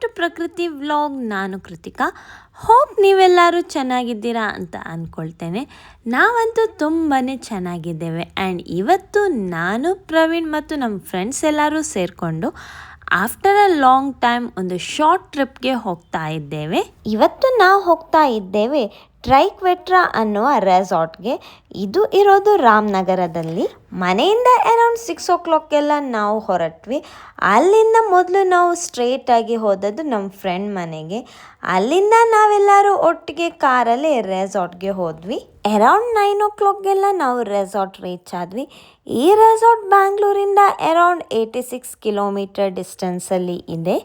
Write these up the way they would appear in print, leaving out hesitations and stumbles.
To ಪ್ರಕೃತಿ vlog. ನಾನು Krithika. Hope ನೀವೆಲ್ಲರೂ ಚೆನ್ನಾಗಿದ್ದೀರಾ ಅಂತ ಅಂದ್ಕೊಳ್ತೇನೆ. ನಾವಂತೂ ತುಂಬಾ ಚೆನ್ನಾಗಿದ್ದೇವೆ. ಆ್ಯಂಡ್ ಇವತ್ತು ನಾನು ಪ್ರವೀಣ್ ಮತ್ತು ನಮ್ಮ ಫ್ರೆಂಡ್ಸ್ ಎಲ್ಲರೂ ಸೇರಿಕೊಂಡು ಆಫ್ಟರ್ ಅ ಲಾಂಗ್ ಟೈಮ್ ಒಂದು ಶಾರ್ಟ್ ಟ್ರಿಪ್ಗೆ ಹೋಗ್ತಾ ಇದ್ದೇವೆ. ಇವತ್ತು ನಾವು ಹೋಗ್ತಾ ಇದ್ದೇವೆ ಟ್ರೈಕ್ವೆಟ್ರಾ ಅನ್ನುವ ರೆಸಾರ್ಟ್ಗೆ. ಇದು ಇರೋದು ರಾಮನಗರದಲ್ಲಿ. ಮನೆಯಿಂದ ಅರೌಂಡ್ 6 o'clock ನಾವು ಹೊರಟ್ವಿ. ಅಲ್ಲಿಂದ ಮೊದಲು ನಾವು ಸ್ಟ್ರೇಟಾಗಿ ಹೋದದ್ದು ನಮ್ಮ ಫ್ರೆಂಡ್ ಮನೆಗೆ. ಅಲ್ಲಿಂದ ನಾವೆಲ್ಲರೂ ಒಟ್ಟಿಗೆ ಕಾರಲ್ಲಿ ರೆಸಾರ್ಟ್ಗೆ ಹೋದ್ವಿ. ಅರೌಂಡ್ 9 o'clock ನಾವು ರೆಸಾರ್ಟ್ ರೀಚ್ ಆದ್ವಿ. ಈ ರೆಸಾರ್ಟ್ ಬ್ಯಾಂಗ್ಳೂರಿಂದ ಅರೌಂಡ್ 86 ಕಿಲೋಮೀಟರ್ ಡಿಸ್ಟೆನ್ಸಲ್ಲಿ ಇದೆ.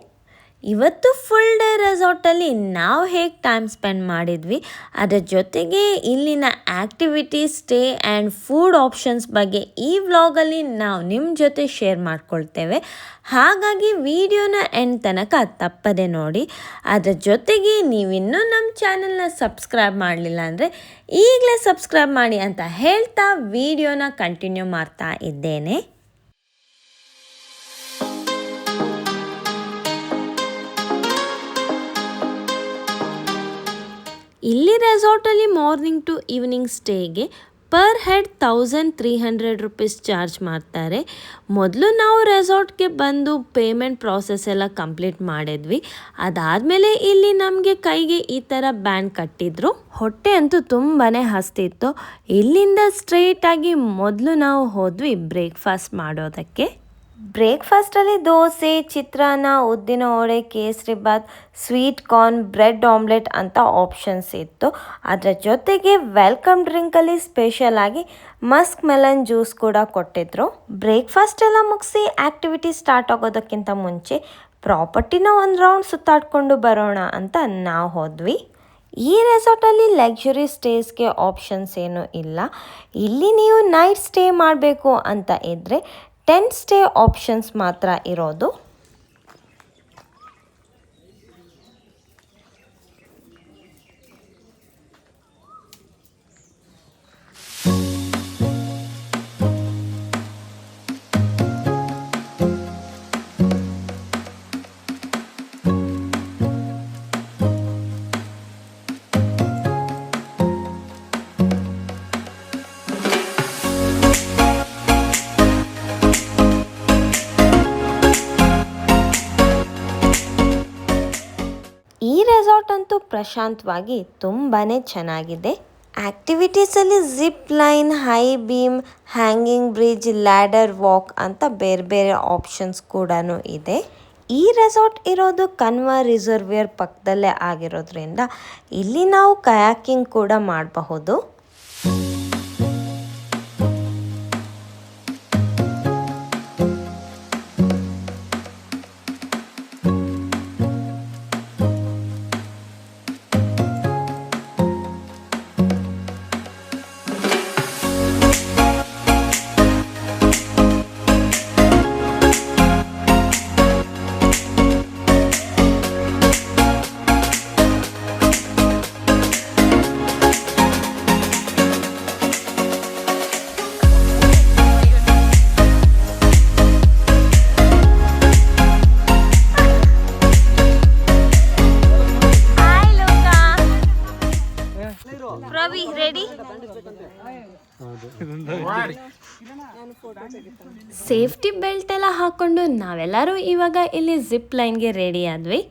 ಇವತ್ತು ಫುಲ್ ಡೇ ರೆಸಾರ್ಟಲ್ಲಿ ನಾವು ಹೇಗೆ ಟೈಮ್ ಸ್ಪೆಂಡ್ ಮಾಡಿದ್ವಿ, ಅದರ ಜೊತೆಗೆ ಇಲ್ಲಿನ activities, stay and food options ಬಗ್ಗೆ ಈ ವ್ಲಾಗಲ್ಲಿ ನಾವು ನಿಮ್ಮ ಜೊತೆ ಶೇರ್ ಮಾಡ್ಕೊಳ್ತೇವೆ. ಹಾಗಾಗಿ ವಿಡಿಯೋನ ಎಂಡ್ ತನಕ ತಪ್ಪದೆ ನೋಡಿ. ಅದರ ಜೊತೆಗೆ ನೀವಿನ್ನೂ ನಮ್ಮ ಚಾನಲ್ನ ಸಬ್ಸ್ಕ್ರೈಬ್ ಮಾಡಲಿಲ್ಲ ಅಂದರೆ ಈಗಲೇ ಸಬ್ಸ್ಕ್ರೈಬ್ ಮಾಡಿ ಅಂತ ಹೇಳ್ತಾ ವಿಡಿಯೋನ ಕಂಟಿನ್ಯೂ ಮಾಡ್ತಾ ಇದ್ದೇನೆ. ಇಲ್ಲಿ ರೆಸಾರ್ಟಲ್ಲಿ ಮಾರ್ನಿಂಗ್ ಟು ಈವ್ನಿಂಗ್ ಸ್ಟೇಗೆ ಪರ್ ಹೆಡ್ 1300 rupees ಚಾರ್ಜ್ ಮಾಡ್ತಾರೆ. ಮೊದಲು ನಾವು ರೆಸಾರ್ಟ್ಗೆ ಬಂದು ಪೇಮೆಂಟ್ ಪ್ರಾಸೆಸ್ ಎಲ್ಲ ಕಂಪ್ಲೀಟ್ ಮಾಡಿದ್ವಿ. ಅದಾದಮೇಲೆ ಇಲ್ಲಿ ನಮಗೆ ಕೈಗೆ ಈ ಥರ ಬ್ಯಾಂಡ್ ಕಟ್ಟಿದ್ರು. ಹೊಟ್ಟೆ ಅಂತೂ ತುಂಬಾ ಹಸ್ತಿತ್ತು. ಇಲ್ಲಿಂದ ಸ್ಟ್ರೇಟಾಗಿ ಮೊದಲು ನಾವು ಹೋದ್ವಿ ಬ್ರೇಕ್ಫಾಸ್ಟ್ ಮಾಡೋದಕ್ಕೆ. ಬ್ರೇಕ್ಫಾಸ್ಟಲ್ಲಿ ದೋಸೆ, ಚಿತ್ರಾನ್ನ, ಉದ್ದಿನ vada, kesari bath, sweet corn, bread omelette ಅಂತ ಆಪ್ಷನ್ಸ್ ಇತ್ತು. ಅದರ ಜೊತೆಗೆ ವೆಲ್ಕಮ್ ಡ್ರಿಂಕಲ್ಲಿ ಸ್ಪೆಷಲ್ ಆಗಿ ಮಸ್ಕ್ ಮೆಲನ್ ಜ್ಯೂಸ್ ಕೂಡ ಕೊಟ್ಟಿದ್ರು. ಬ್ರೇಕ್ಫಾಸ್ಟ್ ಎಲ್ಲ ಮುಗಿಸಿ ಆ್ಯಕ್ಟಿವಿಟಿ ಸ್ಟಾರ್ಟ್ ಆಗೋದಕ್ಕಿಂತ ಮುಂಚೆ ಪ್ರಾಪರ್ಟಿನ ಒಂದು ರೌಂಡ್ ಸುತ್ತಾಡ್ಕೊಂಡು ಬರೋಣ ಅಂತ ನಾವು ಹೋದ್ವಿ. ಈ ರೆಸಾರ್ಟಲ್ಲಿ ಲಕ್ಸುರಿ ಸ್ಟೇಸ್ಗೆ ಆಪ್ಷನ್ಸ್ ಏನೂ ಇಲ್ಲ. ಇಲ್ಲಿ ನೀವು ನೈಟ್ ಸ್ಟೇ ಮಾಡಬೇಕು ಅಂತ ಇದ್ದರೆ ಟೆಂಟ್ ಸ್ಟೇ ಆಪ್ಷನ್ಸ್ ಮಾತ್ರ ಇರೋದು. ಈ ರೆಸಾರ್ಟ್ ಅಂತೂ ಪ್ರಶಾಂತವಾಗಿ ತುಂಬಾ ಚೆನ್ನಾಗಿದೆ. ಆ್ಯಕ್ಟಿವಿಟೀಸಲ್ಲಿ zip line, high beam, hanging bridge, ladder walk ಅಂತ ಬೇರೆ ಬೇರೆ ಆಪ್ಷನ್ಸ್ ಕೂಡ ಇದೆ. ಈ ರೆಸಾರ್ಟ್ ಇರೋದು ಕನ್ವಾ ರಿಸರ್ವಿಯರ್ ಪಕ್ಕದಲ್ಲೇ ಆಗಿರೋದ್ರಿಂದ ಇಲ್ಲಿ ನಾವು ಕಯಾಕಿಂಗ್ ಕೂಡ ಮಾಡಬಹುದು. ರವಿ ರೆಡಿ? ಸೇಫ್ಟಿ ಬೆಲ್ಟ್ ಎಲ್ಲ ಹಾಕೊಂಡು ನಾವೆಲ್ಲರೂ ಇವಾಗ ಇಲ್ಲಿ ಜಿಪ್ ಲೈನ್ಗೆ ರೆಡಿ ಆದ್ವಿ.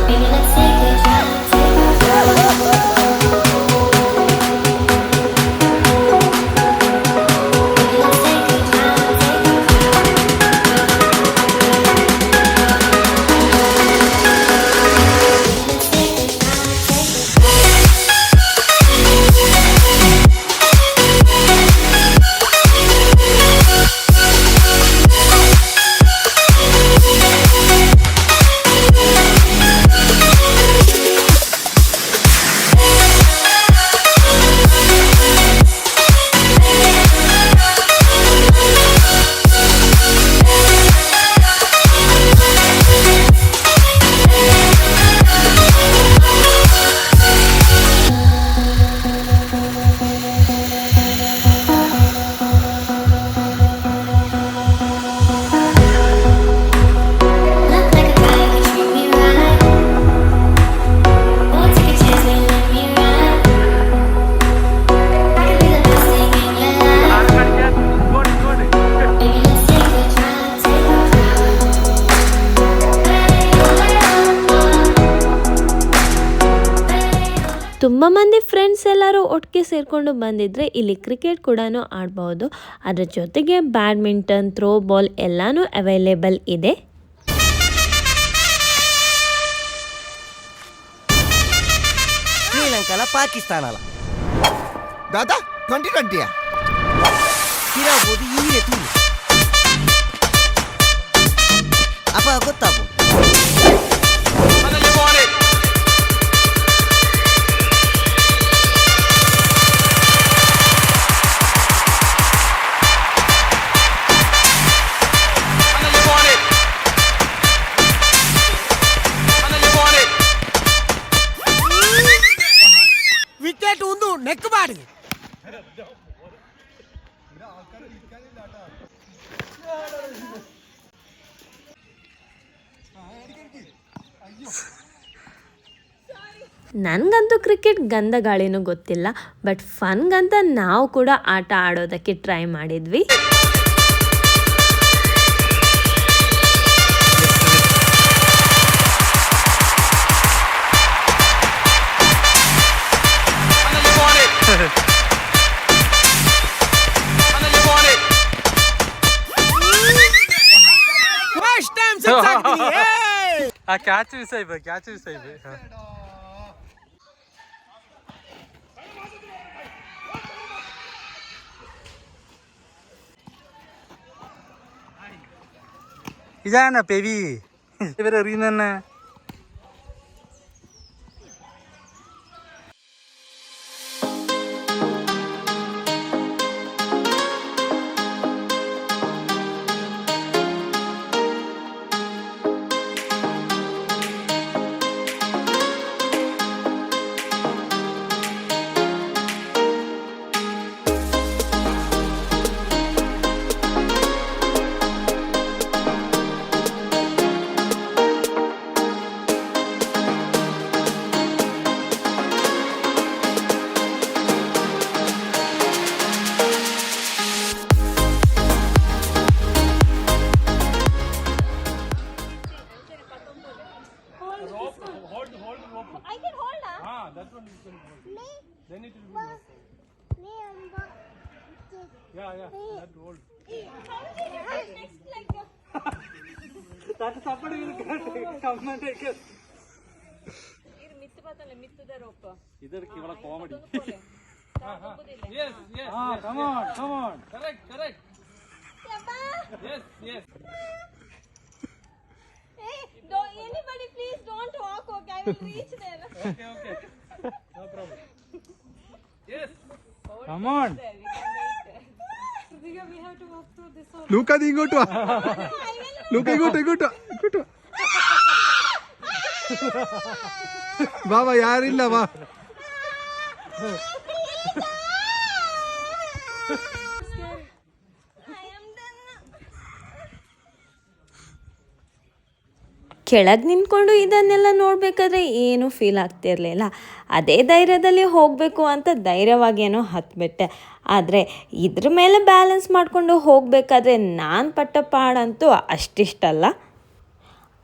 Baby, let's take a drive. ತುಂಬ ಮಂದಿ ಫ್ರೆಂಡ್ಸ್ ಎಲ್ಲರೂ ಒಟ್ಟಿಗೆ ಸೇರಿಕೊಂಡು ಬಂದಿದ್ರೆ ಇಲ್ಲಿ ಕ್ರಿಕೆಟ್ ಕೂಡ ಆಡ್ಬೋದು. ಅದರ ಜೊತೆಗೆ ಬ್ಯಾಡ್ಮಿಂಟನ್, ಥ್ರೋ ಬಾಲ್ ಎಲ್ಲನೂ ಅವೈಲೇಬಲ್ ಇದೆ. ಶ್ರೀಲಂಕಾಲ ಪಾಕಿಸ್ತಾನಲ ದಾದಾ 2020 ಇರಬಹುದು ಈ ರೀತಿ ಅಪ್ಪ ಗೊತ್ತಾಗು ವಿಕೆಟ್ ಒಂದು ನೆಕ್ ಮಾಡಿ ನನಗಂತೂ ಕ್ರಿಕೆಟ್ ಗಂಧ ಗಾಳಿನೂ ಗೊತ್ತಿಲ್ಲ, ಬಟ್ ಫನ್ಗಂತ ನಾವು ಕೂಡ ಆಟ ಆಡೋದಕ್ಕೆ ಟ್ರೈ ಮಾಡಿದ್ವಿ. ಕ್ಯಾಚ್ ವಿಸೈಬ್ ಕ್ಯಾಚ್ ವಿಸೈಬ್ ಇದಾನ ಪೇವಿ ಇವರ ರೀನನ್ನ ಇದರ ಕೇವಲ comedy. Come on. Correct. Yes. Hey, anybody please don't walk, okay? I will reach there. Okay. No problem. Yes. Come on. We have to walk through this whole. Luca, ingoto. Luca, ingoto. ಬಾಬಾ ಯಾರಿಲ್ಲ ಬಾ. ಕೆಳಗೆ ನಿಂತ್ಕೊಂಡು ಇದನ್ನೆಲ್ಲ ನೋಡಬೇಕಾದ್ರೆ ಏನೂ feel ಆಗ್ತಿರಲಿಲ್ಲ. ಅದೇ ಧೈರ್ಯದಲ್ಲಿ ಹೋಗಬೇಕು ಅಂತ ಧೈರ್ಯವಾಗೇನೋ ಹತ್ಬಿಟ್ಟೆ. ಆದರೆ ಇದ್ರ ಮೇಲೆ ಬ್ಯಾಲೆನ್ಸ್ ಮಾಡಿಕೊಂಡು ಹೋಗಬೇಕಾದ್ರೆ ನಾನು ಪಟ್ಟ ಪಾಡಂತೂ ಅಷ್ಟಿಷ್ಟಲ್ಲ.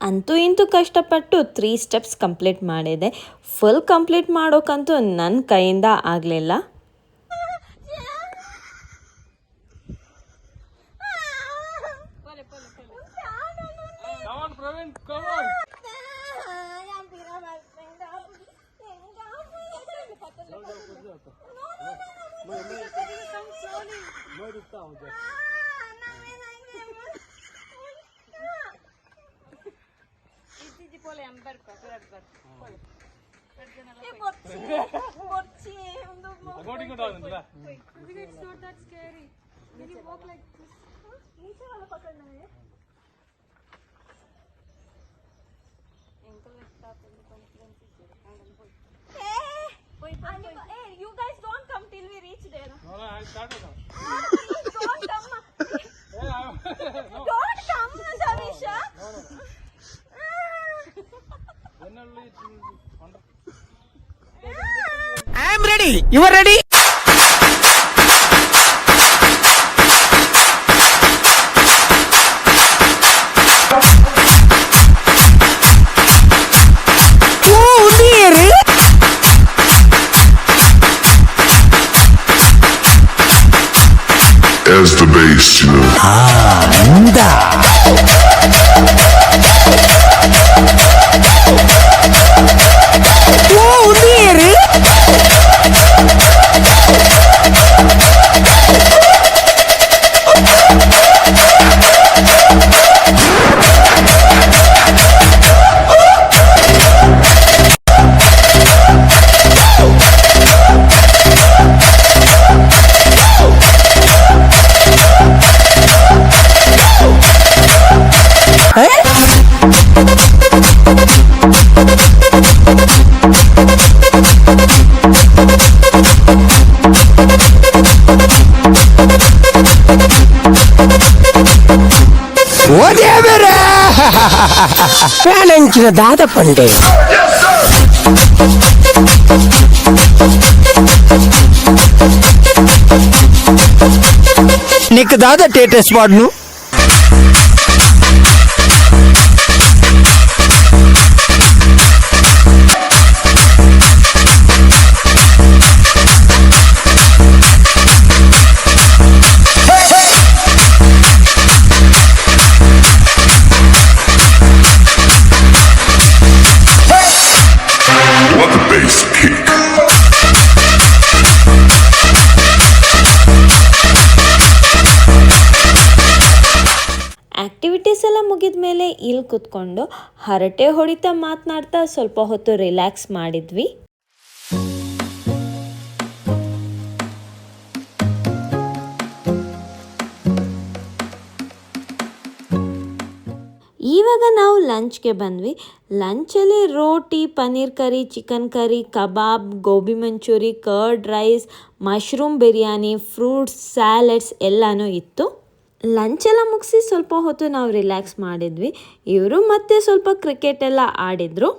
ಅಂತೂ ಇಂತೂ ಕಷ್ಟಪಟ್ಟು 3 ಸ್ಟೆಪ್ಸ್ ಕಂಪ್ಲೀಟ್ ಮಾಡಿದೆ. ಫುಲ್ ಕಂಪ್ಲೀಟ್ ಮಾಡೋಕ್ಕಂತೂ ನನ್ನ ಕೈಯಿಂದ ಆಗಲಿಲ್ಲ. It's not that scary. When you walk like this. नीचे वाला पकड़ना है. Hey, you guys don't come till we reach there. No, I'll start now. Please don't come. Don't come, Javisha. No. Then only it will be wonderful. I am ready. You are ready? ఫ్యానంచిన దాద పండే నీకు దాదా టేటెస్ వాడును activities ಎಲ್ಲ ಮುಗಿದ ಮೇಲೆ ಇಲ್ಲಿ ಕೂತ್ಕೊಂಡು ಹರಟೆ ಹೊಡಿತಾ ಮಾತನಾಡ್ತಾ ಸ್ವಲ್ಪ ಹೊತ್ತು ರಿಲ್ಯಾಕ್ಸ್ ಮಾಡಿದ್ವಿ. ಇವಾಗ ನಾವು ಲಂಚ್ಗೆ ಬಂದ್ವಿ. ಲಂಚಲ್ಲಿ ರೋಟಿ, paneer curry, chicken curry, kebab, gobi manchurian, curd rice, mushroom biryani, fruits, salads ಎಲ್ಲನೂ ಇತ್ತು. ಲಂಚೆಲ್ಲ ಮುಗಿಸಿ ಸ್ವಲ್ಪ ಹೊತ್ತು ನಾವು ರಿಲ್ಯಾಕ್ಸ್ ಮಾಡಿದ್ವಿ. ಇವರು ಮತ್ತೆ ಸ್ವಲ್ಪ ಕ್ರಿಕೆಟ್ ಎಲ್ಲ ಆಡಿದರು.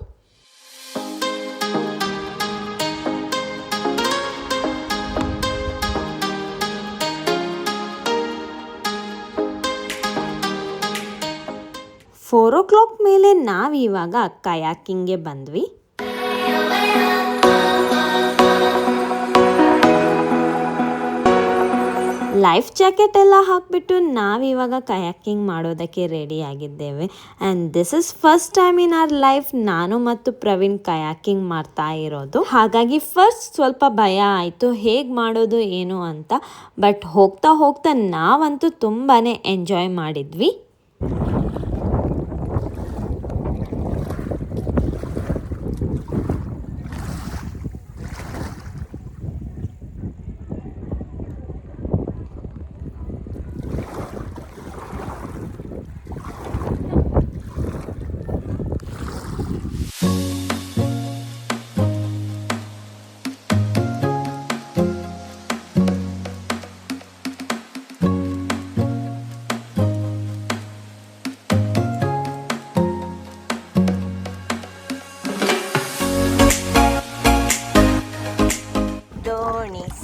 ಫೋರ್ ಓ ಕ್ಲಾಕ್ ಮೇಲೆ ನಾವಿವಾಗ ಕಯಾಕಿಂಗ್ಗೆ ಬಂದ್ವಿ. ಲೈಫ್ ಜಾಕೆಟ್ ಎಲ್ಲ ಹಾಕಿಬಿಟ್ಟು ನಾವಿವಾಗ ಕಯಾಕಿಂಗ್ ಮಾಡೋದಕ್ಕೆ ರೆಡಿ ಆಗಿದ್ದೇವೆ. And this is first time in our life ನಾನು ಮತ್ತು ಪ್ರವೀಣ್ ಕಯಾಕಿಂಗ್ ಮಾಡ್ತಾ ಇರೋದು. ಹಾಗಾಗಿ ಫಸ್ಟ್ ಸ್ವಲ್ಪ ಭಯ ಆಯಿತು, ಹೇಗೆ ಮಾಡೋದು ಏನು ಅಂತ. ಬಟ್ ಹೋಗ್ತಾ ಹೋಗ್ತಾ ನಾವಂತೂ ತುಂಬಾ ಎಂಜಾಯ್ ಮಾಡಿದ್ವಿ.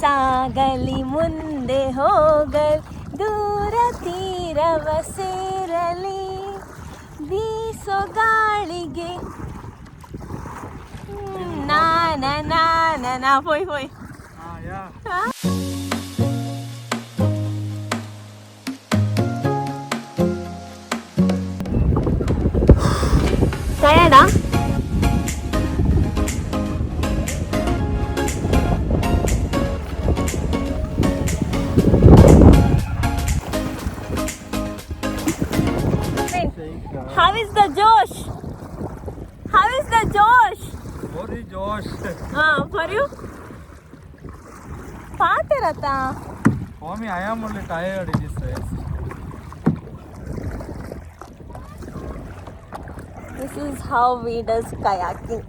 ಸಾಗಲಿ ಮುಂದೆ ಹೋಗಲಿ, ದೂರ ತೀರವ ಸೇರಲಿ, ಬೀಸೋ ಗಾಳಿಗೆ ನಾನ ನಾನ ಹೋಯ್ ಹೋಯ್. ಟಯರ್ಡ? How is the Josh? How is the Josh? Very Josh. For you? Patirata. Mommy, I am only tired in this race. This is how we does kayaking.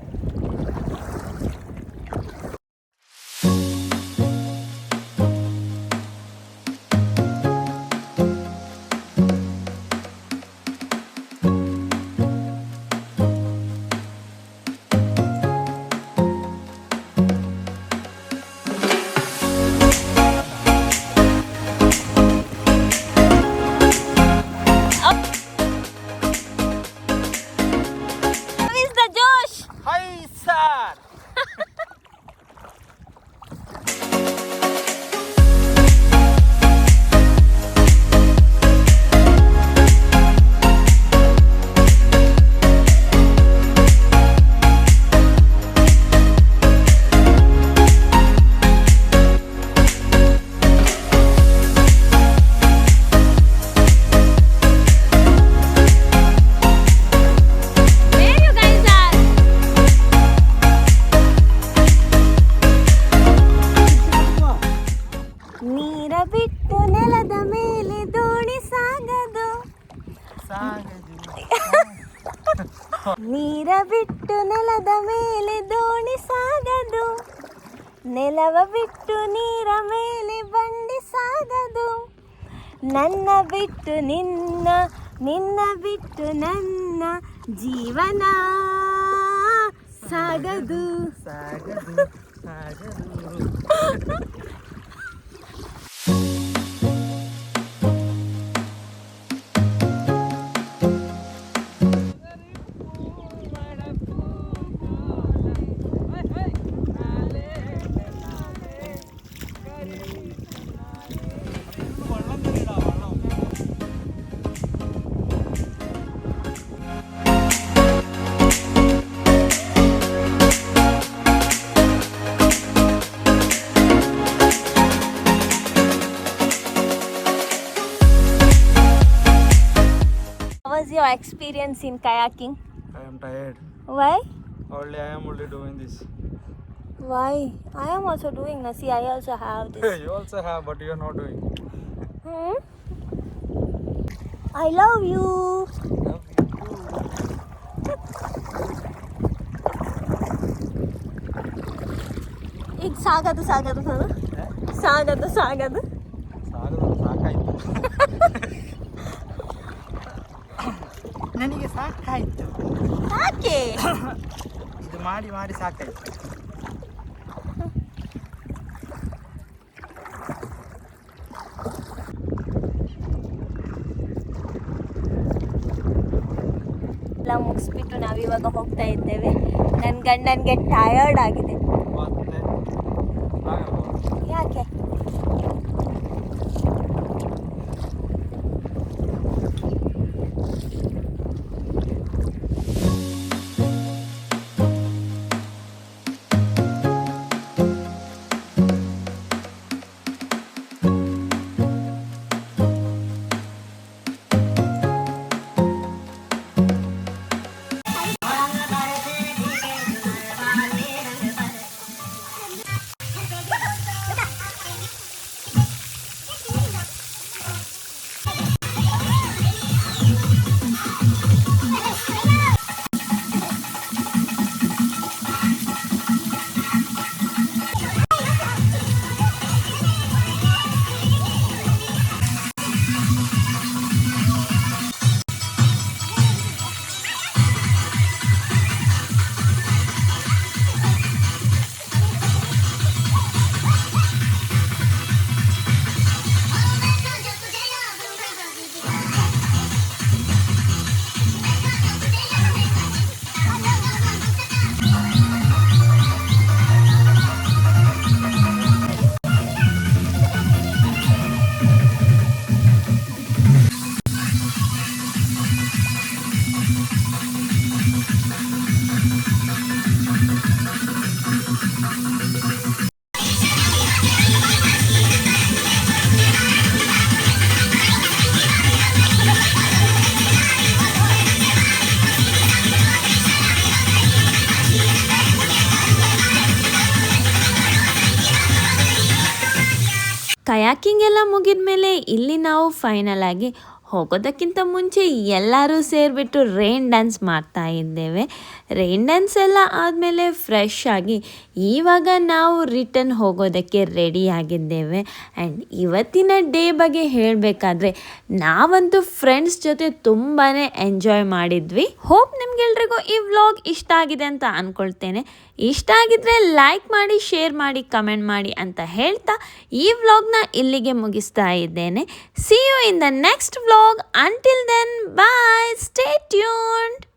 ಬಿಟ್ಟು ನೆಲದ ಮೇಲೆ ದೋಣಿ ಸಾಗದು, ನೆಲವ ಬಿಟ್ಟು ನೀರ ಮೇಲೆ ಬಂಡಿ ಸಾಗದು, ನನ್ನ ಬಿಟ್ಟು ನಿನ್ನ, ನಿನ್ನ ಬಿಟ್ಟು ನನ್ನ ಜೀವನ ಸಾಗದು. How was your experience in kayaking? I am tired. Why? I am only doing this. Why? I am also doing Nasi. I also have this. You also have, but you are not doing. I love you. ಈಗ ಸಾಗದು ಸಾಗದು ನಾನು ಸಾಗದು ಸಾಗದು ಸಾಕಾಯ್ತು. ನನಗೆ ಸಾಕಾಯ್ತು. ಯಾಕೆ? ಇದು ಮಾಡಿ ಮಾಡಿ ಸಾಕಾಯ್ತು. ಎಲ್ಲ ಮುಗಿಸ್ಬಿಟ್ಟು ನಾವಿವಾಗ ಹೋಗ್ತಾ ಇದ್ದೇವೆ. ನನ್ನ ಗಂಡನಿಗೆ ಟಯರ್ಡ್ ಆಗಿದೆ. ಮತ್ತೆ ಯಾಕೆ? ಕಯಾಕಿಂಗ್ ಎಲ್ಲ ಮುಗಿದ ಮೇಲೆ ಇಲ್ಲಿ ನಾವು ಫೈನಲ್ ಆಗಿ ಹೋಗೋದಕ್ಕಿಂತ ಮುಂಚೆ ಎಲ್ಲರೂ ಸೇರಿಬಿಟ್ಟು ರೈನ್ ಡ್ಯಾನ್ಸ್ ಮಾಡ್ತಾ ಇದ್ದೇವೆ. ರೈನ್ ಡ್ಯಾನ್ಸ್ ಎಲ್ಲ ಆದಮೇಲೆ ಫ್ರೆಶ್ ಆಗಿ ಇವಾಗ ನಾವು ರಿಟರ್ನ್ ಹೋಗೋದಕ್ಕೆ ರೆಡಿ ಆಗಿದ್ದೇವೆ. ಆ್ಯಂಡ್ ಇವತ್ತಿನ ಡೇ ಬಗ್ಗೆ ಹೇಳಬೇಕಾದ್ರೆ ನಾವಂತೂ ಫ್ರೆಂಡ್ಸ್ ಜೊತೆ ತುಂಬಾ ಎಂಜಾಯ್ ಮಾಡಿದ್ವಿ. ಹೋಪ್ ನಿಮ್ಗೆಲ್ರಿಗೂ ಈ ವ್ಲಾಗ್ ಇಷ್ಟ ಆಗಿದೆ ಅಂತ ಅಂದ್ಕೊಳ್ತೇನೆ. ಇಷ್ಟ ಆಗಿದ್ರೆ ಲೈಕ್ ಮಾಡಿ, ಶೇರ್ ಮಾಡಿ, ಕಮೆಂಟ್ ಮಾಡಿ ಅಂತ ಹೇಳ್ತಾ ಈ ವ್ಲಾಗ್ನ ಇಲ್ಲಿಗೆ ಮುಗಿಸ್ತಾ ಇದ್ದೇನೆ. See you in the next vlog. Until then, bye. Stay tuned.